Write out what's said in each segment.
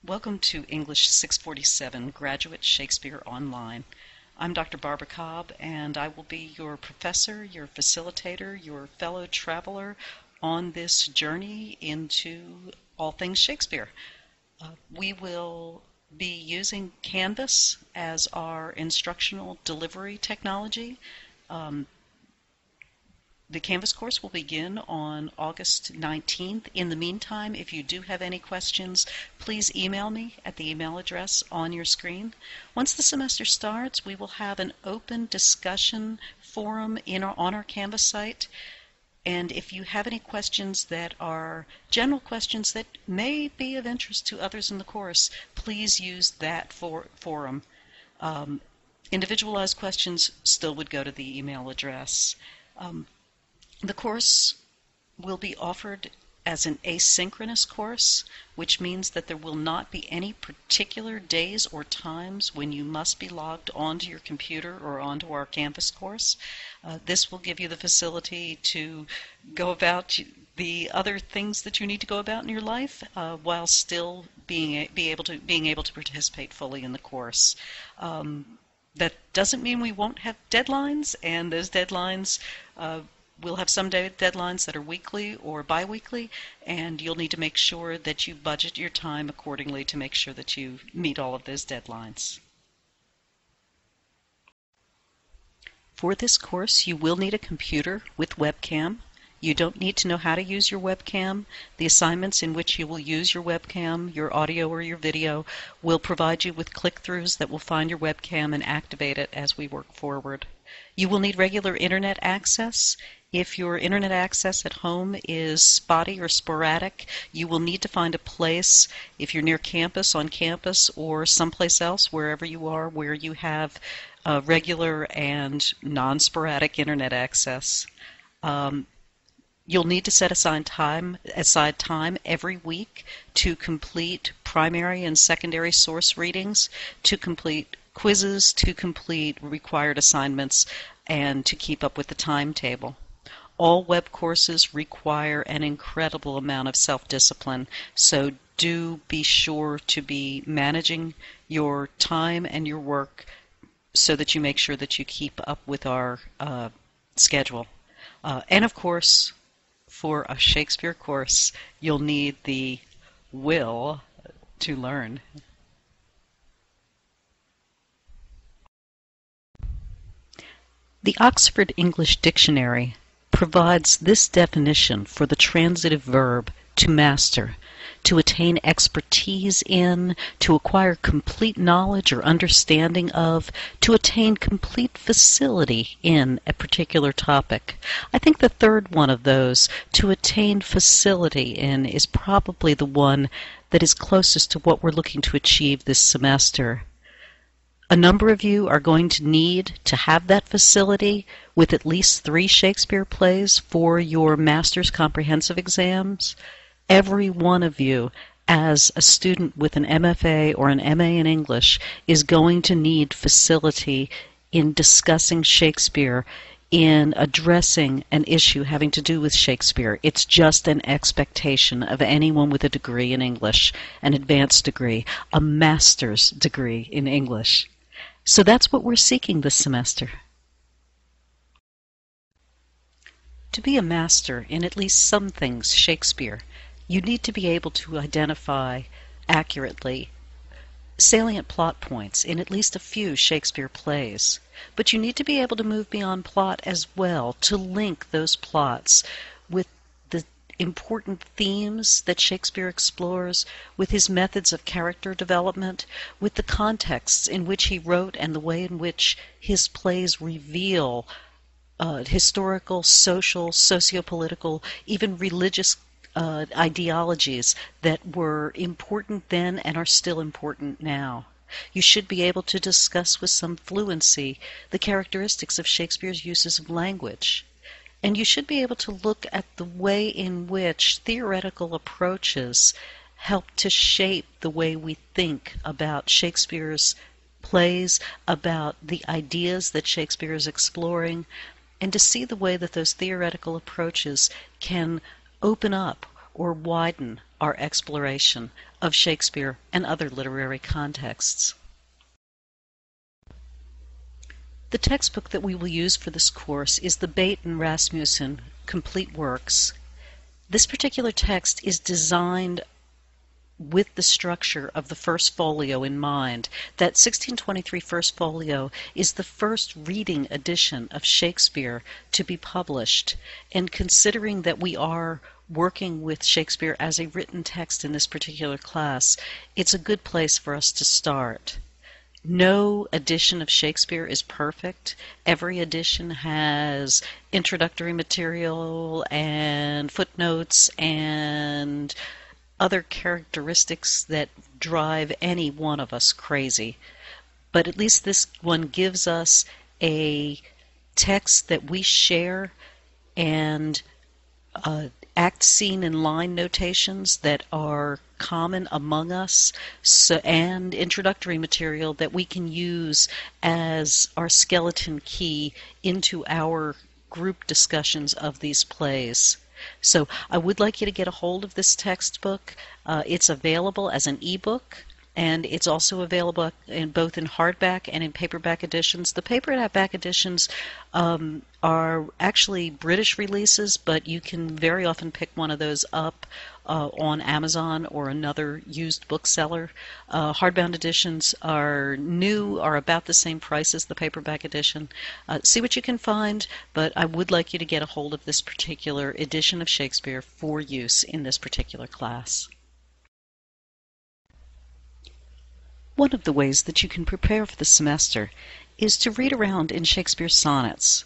Welcome to English 647 Graduate Shakespeare Online. I'm Dr. Barbara Cobb, and I will be your professor, your facilitator, your fellow traveler on this journey into all things Shakespeare. We will be using Canvas as our instructional delivery technology. The Canvas course will begin on August 19th. In the meantime, if you do have any questions, please email me at the email address on your screen. Once the semester starts, we will have an open discussion forum on our Canvas site. And if you have any questions that are general questions that may be of interest to others in the course, please use that forum. Individualized questions still would go to the email address. The course will be offered as an asynchronous course, which means that there will not be any particular days or times when you must be logged onto your computer or onto our Canvas course. This will give you the facility to go about the other things that you need to go about in your life while still being able to participate fully in the course. That doesn't mean we won't have deadlines, and those deadlines we'll have some deadlines that are weekly or bi-weekly, and you'll need to make sure that you budget your time accordingly to make sure that you meet all of those deadlines. For this course, you will need a computer with webcam. You don't need to know how to use your webcam. The assignments in which you will use your webcam, your audio or your video, will provide you with click-throughs that will find your webcam and activate it as we work forward. You will need regular internet access. If your internet access at home is spotty or sporadic, you will need to find a place, if you're near campus, on campus, or someplace else, wherever you are, where you have regular and non-sporadic internet access. You'll need to set aside time every week to complete primary and secondary source readings, to complete quizzes, to complete required assignments, and to keep up with the timetable. All web courses require an incredible amount of self-discipline, so do be sure to be managing your time and your work so that you make sure that you keep up with our schedule. And of course, for a Shakespeare course, you'll need the will to learn. The Oxford English Dictionary provides this definition for the transitive verb to master: to attain expertise in, to acquire complete knowledge or understanding of, to attain complete facility in a particular topic. I think the third one of those, to attain facility in, is probably the one that is closest to what we're looking to achieve this semester. A number of you are going to need to have that facility with at least 3 Shakespeare plays for your master's comprehensive exams. Every one of you, as a student with an MFA or an MA in English, is going to need facility in discussing Shakespeare, in addressing an issue having to do with Shakespeare. It's just an expectation of anyone with a degree in English, an advanced degree, a master's degree in English. So that's what we're seeking this semester. To be a master in at least some things Shakespeare, you need to be able to identify accurately salient plot points in at least a few Shakespeare plays. But you need to be able to move beyond plot as well, to link those plots with the important themes that Shakespeare explores, with his methods of character development, with the contexts in which he wrote and the way in which his plays reveal historical, social, sociopolitical, even religious ideologies that were important then and are still important now. You should be able to discuss with some fluency the characteristics of Shakespeare's uses of language. And you should be able to look at the way in which theoretical approaches help to shape the way we think about Shakespeare's plays, about the ideas that Shakespeare is exploring, and to see the way that those theoretical approaches can open up or widen our exploration of Shakespeare and other literary contexts. The textbook that we will use for this course is the Bate and Rasmussen Complete Works. This particular text is designed with the structure of the first folio in mind. That 1623 first folio is the first reading edition of Shakespeare to be published, and considering that we are working with Shakespeare as a written text in this particular class, it's a good place for us to start. No edition of Shakespeare is perfect. Every edition has introductory material and footnotes and other characteristics that drive any one of us crazy. But at least this one gives us a text that we share and act, scene, and line notations that are common among us, and introductory material that we can use as our skeleton key into our group discussions of these plays. So I would like you to get a hold of this textbook. It's available as an ebook, and it's also available in both in hardback and in paperback editions. The paperback editions are actually British releases, but you can very often pick one of those up on Amazon or another used bookseller. Hardbound editions are about the same price as the paperback edition. See what you can find, but I would like you to get a hold of this particular edition of Shakespeare for use in this particular class. One of the ways that you can prepare for the semester is to read around in Shakespeare's sonnets.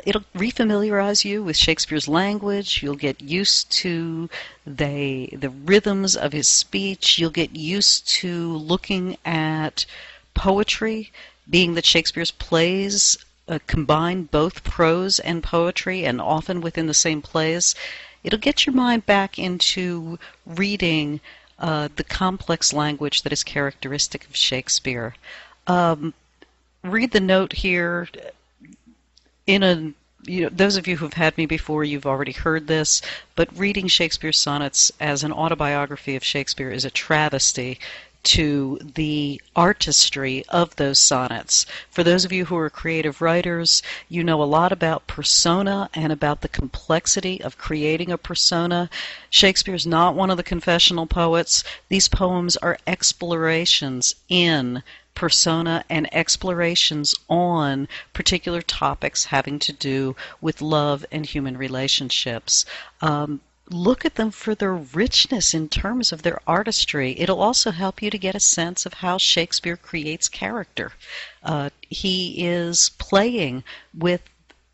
It'll refamiliarize you with Shakespeare's language. You'll get used to the rhythms of his speech. You'll get used to looking at poetry, being that Shakespeare's plays combine both prose and poetry, and often within the same plays. It'll get your mind back into reading the complex language that is characteristic of Shakespeare. Read the note here. Those of you who've had me before, you've already heard this, but reading Shakespeare's sonnets as an autobiography of Shakespeare is a travesty to the artistry of those sonnets. For those of you who are creative writers, you know a lot about persona and about the complexity of creating a persona. Shakespeare's not one of the confessional poets. These poems are explorations in persona and explorations on particular topics having to do with love and human relationships. Look at them for their richness in terms of their artistry. It'll also help you to get a sense of how Shakespeare creates character. He is playing with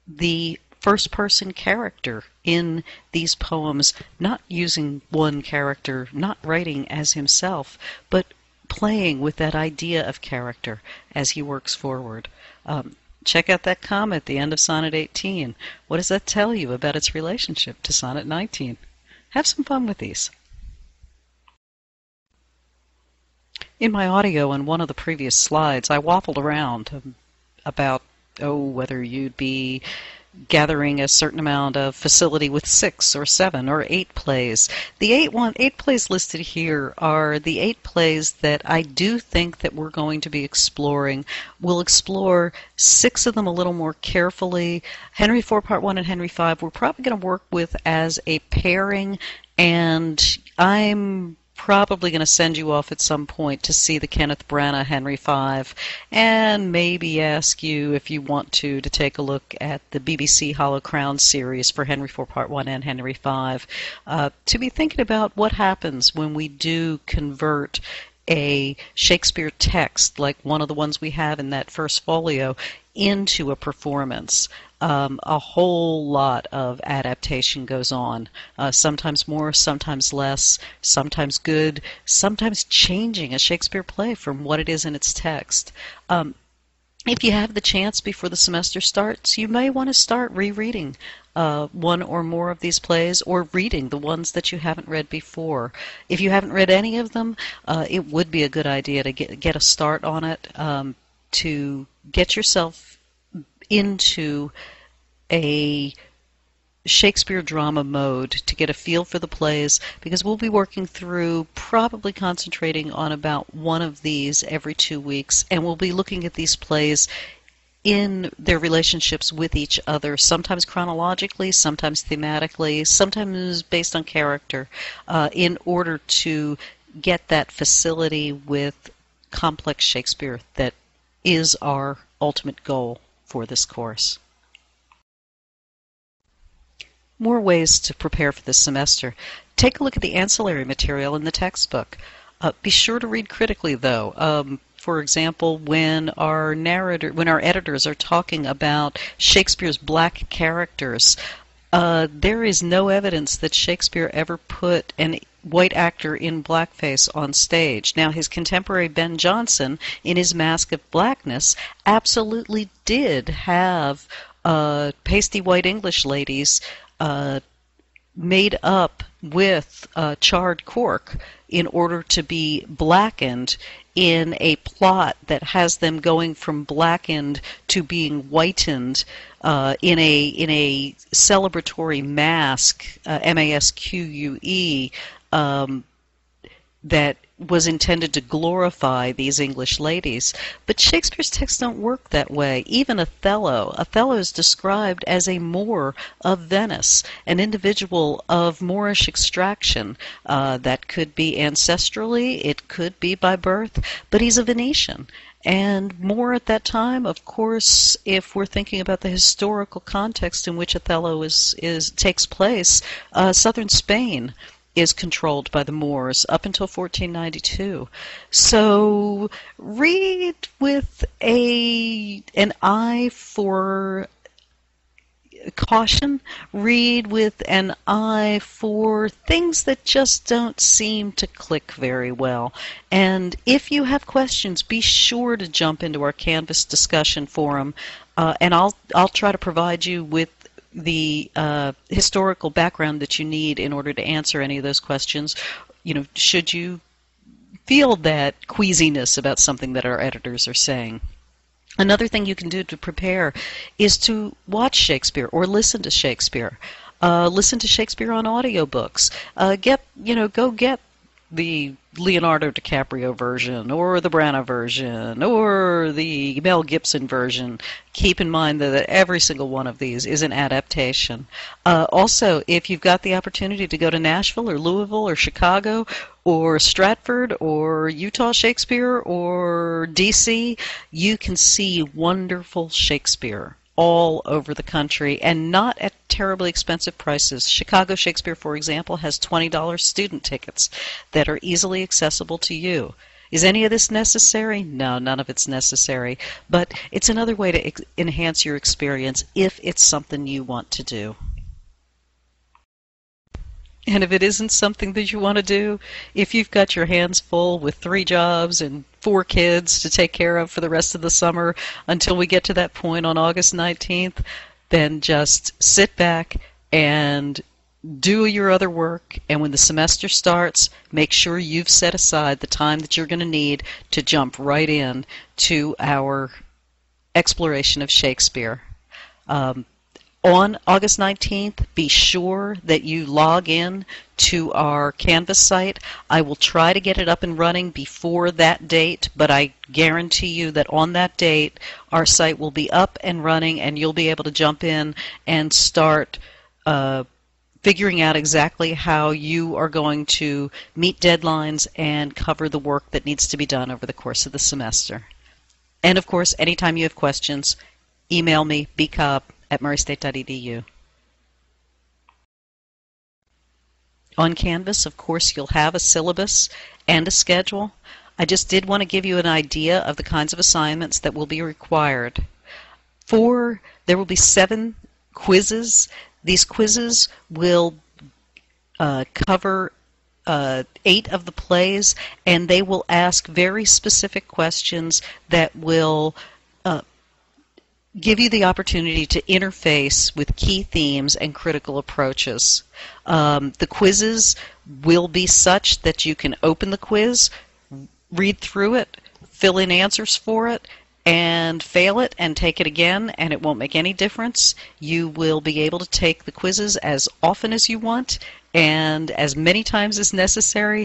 the first-person character in these poems, not using one character, not writing as himself, but playing with that idea of character as he works forward. Check out that comma at the end of Sonnet 18. What does that tell you about its relationship to Sonnet 19? Have some fun with these. In my audio on one of the previous slides, I waffled around about whether you'd be gathering a certain amount of facility with 6 or 7 or 8 plays. The 8 plays listed here are the 8 plays that I do think that we're going to be exploring. We'll explore 6 of them a little more carefully. Henry IV Part 1 and Henry V we're probably going to work with as a pairing, and I'm probably going to send you off at some point to see the Kenneth Branagh Henry V, and maybe ask you if you want to take a look at the BBC Hollow Crown series for Henry IV Part 1 and Henry V, to be thinking about what happens when we do convert a Shakespeare text, like one of the ones we have in that first folio, into a performance. A whole lot of adaptation goes on, sometimes more, sometimes less, sometimes good, sometimes changing a Shakespeare play from what it is in its text. If you have the chance before the semester starts, you may want to start rereading one or more of these plays, or reading the ones that you haven't read before. If you haven't read any of them, it would be a good idea to get a start on it, to get yourself into a Shakespeare drama mode to get a feel for the plays, because we'll be working through, probably concentrating on about one of these every 2 weeks, and we'll be looking at these plays in their relationships with each other, sometimes chronologically, sometimes thematically, sometimes based on character, in order to get that facility with complex Shakespeare that is our ultimate goal for this course. More ways to prepare for this semester. Take a look at the ancillary material in the textbook. Be sure to read critically, though. For example, when our editors are talking about Shakespeare's black characters, there is no evidence that Shakespeare ever put an white actor in blackface on stage. Now, his contemporary Ben Jonson, in his Mask of Blackness, absolutely did have pasty white English ladies made up with charred cork in order to be blackened in a plot that has them going from blackened to being whitened in a celebratory mask, M-A-S-Q-U-E, that was intended to glorify these English ladies. But Shakespeare's texts don't work that way. Even Othello is described as a Moor of Venice, an individual of Moorish extraction. That could be ancestrally, it could be by birth, but he's a Venetian. And Moor at that time, of course, if we're thinking about the historical context in which Othello takes place, southern Spain is controlled by the Moors up until 1492. So read with an eye for caution, read with an eye for things that just don't seem to click very well. And if you have questions, be sure to jump into our Canvas discussion forum, and I'll try to provide you with the historical background that you need in order to answer any of those questions. You know, should you feel that queasiness about something that our editors are saying. Another thing you can do to prepare is to watch Shakespeare or listen to Shakespeare. Listen to Shakespeare on audiobooks. Go get the Leonardo DiCaprio version or the Branagh version or the Mel Gibson version. Keep in mind that every single one of these is an adaptation. Also, if you've got the opportunity to go to Nashville or Louisville or Chicago or Stratford or Utah Shakespeare or DC, you can see wonderful Shakespeare all over the country, and not at terribly expensive prices. Chicago Shakespeare, for example, has $20 student tickets that are easily accessible to you. Is any of this necessary? No, none of it's necessary, but it's another way to enhance your experience if it's something you want to do. And if it isn't something that you want to do, if you've got your hands full with 3 jobs and 4 kids to take care of for the rest of the summer until we get to that point on August 19th, then just sit back and do your other work. And when the semester starts, make sure you've set aside the time that you're going to need to jump right in to our exploration of Shakespeare. On August 19th, be sure that you log in to our Canvas site. I will try to get it up and running before that date, but I guarantee you that on that date, our site will be up and running, and you'll be able to jump in and start figuring out exactly how you are going to meet deadlines and cover the work that needs to be done over the course of the semester. And of course, anytime you have questions, email me, bcobb@murraystate.edu. On Canvas, of course, you'll have a syllabus and a schedule. I just did want to give you an idea of the kinds of assignments that will be required. There will be 7 quizzes. These quizzes will cover 8 of the plays, and they will ask very specific questions that will give you the opportunity to interface with key themes and critical approaches. The quizzes will be such that you can open the quiz, read through it, fill in answers for it, and fail it and take it again, and it won't make any difference. You will be able to take the quizzes as often as you want and as many times as necessary.